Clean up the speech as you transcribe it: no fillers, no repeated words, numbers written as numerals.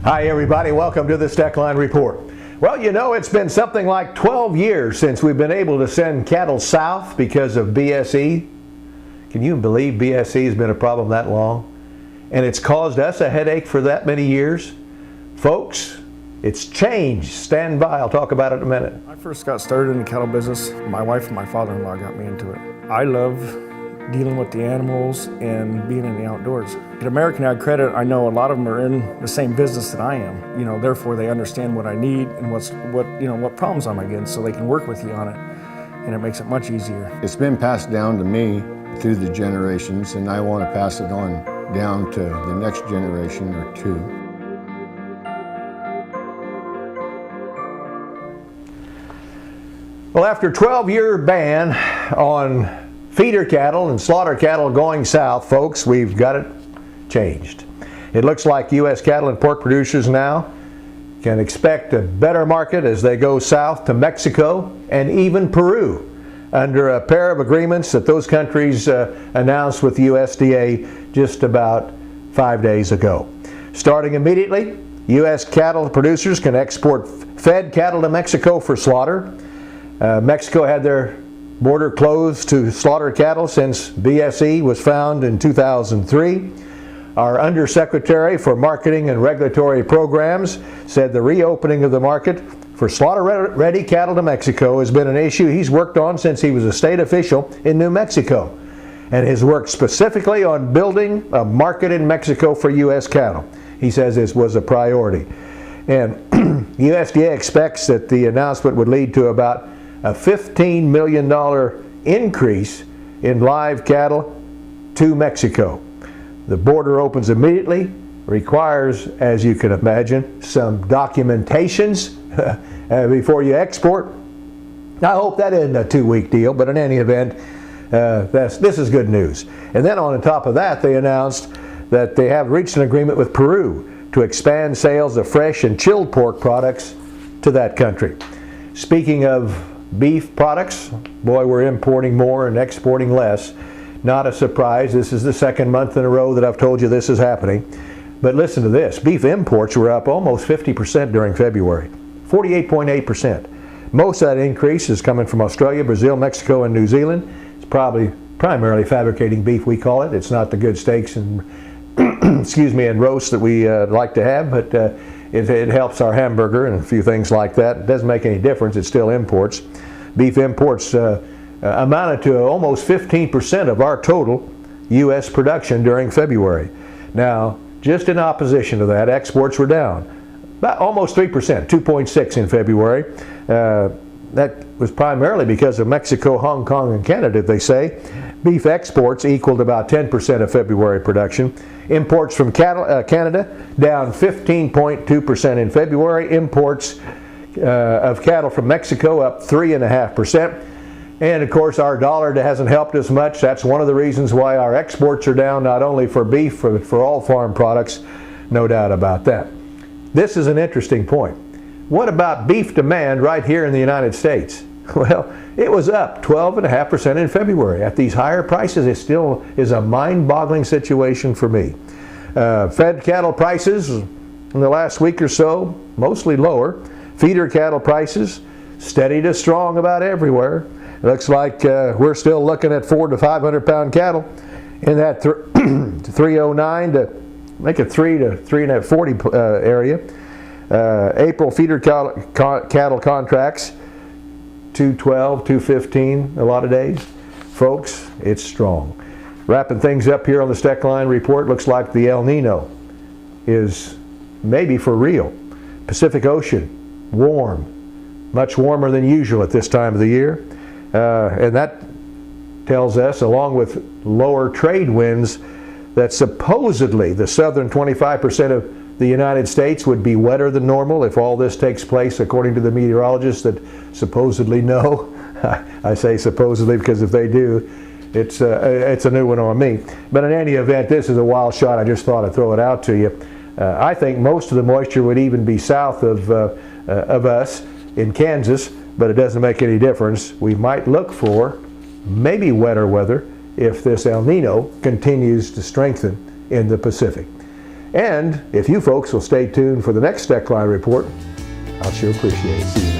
Hi everybody, welcome to the Steckline Report. Well, you know, it's been something like 12 years since we've been able to send cattle south because of BSE. Can you believe BSE has been a problem that long? And it's caused us a headache for that many years? Folks, it's changed. Stand by, I'll talk about it in a minute. When I first got started in the cattle business, my wife and my father-in-law got me into it. I love dealing with the animals and being in the outdoors. At American Ag Credit, I know a lot of them are in the same business that I am. You know, therefore they understand what I need and what problems I'm against, so they can work with you on it, and it makes it much easier. It's been passed down to me through the generations, and I want to pass it on down to the next generation or two. Well, after a 12-year ban on feeder cattle and slaughter cattle going south, folks, we've got it changed. It looks like U.S. cattle and pork producers now can expect a better market as they go south to Mexico and even Peru under a pair of agreements that those countries announced with the USDA just about 5 days ago. Starting immediately, U.S. cattle producers can export fed cattle to Mexico for slaughter. Mexico had their border closed to slaughter cattle since BSE was found in 2003. Our Undersecretary for Marketing and Regulatory Programs said the reopening of the market for slaughter-ready cattle to Mexico has been an issue he's worked on since he was a state official in New Mexico, and has worked specifically on building a market in Mexico for U.S. cattle. He says this was a priority. And USDA expects that the announcement would lead to about a $15 million increase in live cattle to Mexico. The border opens immediately, requires, as you can imagine, some documentations before you export. I hope that isn't a 2-week deal, but in any event, this is good news. And then on top of that, they announced that they have reached an agreement with Peru to expand sales of fresh and chilled pork products to that country. Speaking of beef products, boy, we're importing more and exporting less. Not a surprise. This is the second month in a row that I've told you this is happening. But listen to this. Beef imports were up almost 50% during February, 48.8%. Most of that increase is coming from Australia, Brazil, Mexico, and New Zealand. It's primarily fabricating beef, we call it. It's not the good steaks and excuse me, and roasts that we like to have, but it helps our hamburger and a few things like that. It doesn't make any difference. It's still imports. Beef imports amounted to almost 15% of our total U.S. production during February. Now, just in opposition to that, exports were down about almost 3%, 2.6 in February. That was primarily because of Mexico, Hong Kong, and Canada, they say. Beef exports equaled about 10% of February production. Imports from Canada down 15.2% in February. Imports of cattle from Mexico up 3.5%. And of course our dollar hasn't helped us much. That's one of the reasons why our exports are down, not only for beef, but for all farm products, no doubt about that. This is an interesting point. What about beef demand right here in the United States? Well, it was up 12.5% in February. At these higher prices, it still is a mind-boggling situation for me. Fed cattle prices in the last week or so, mostly lower. Feeder cattle prices steady to strong about everywhere. It looks like we're still looking at 400 to 500 pound cattle in that 309 to make it 3 to 340 area. April feeder cattle contracts 212, 215 a lot of days. Folks, it's strong. Wrapping things up here on the Steckline Report, looks like the El Nino is maybe for real. Pacific Ocean, warm, much warmer than usual at this time of the year. And that tells us, along with lower trade winds, that supposedly the southern 25% of the United States would be wetter than normal if all this takes place, according to the meteorologists that supposedly know. I say supposedly because if they do, it's a new one on me. But in any event, this is a wild shot. I just thought I'd throw it out to you. I think most of the moisture would even be south of us in Kansas, but it doesn't make any difference. We might look for maybe wetter weather if this El Nino continues to strengthen in the Pacific. And if you folks will stay tuned for the next Steckline Report, I'll sure appreciate it. See you next time.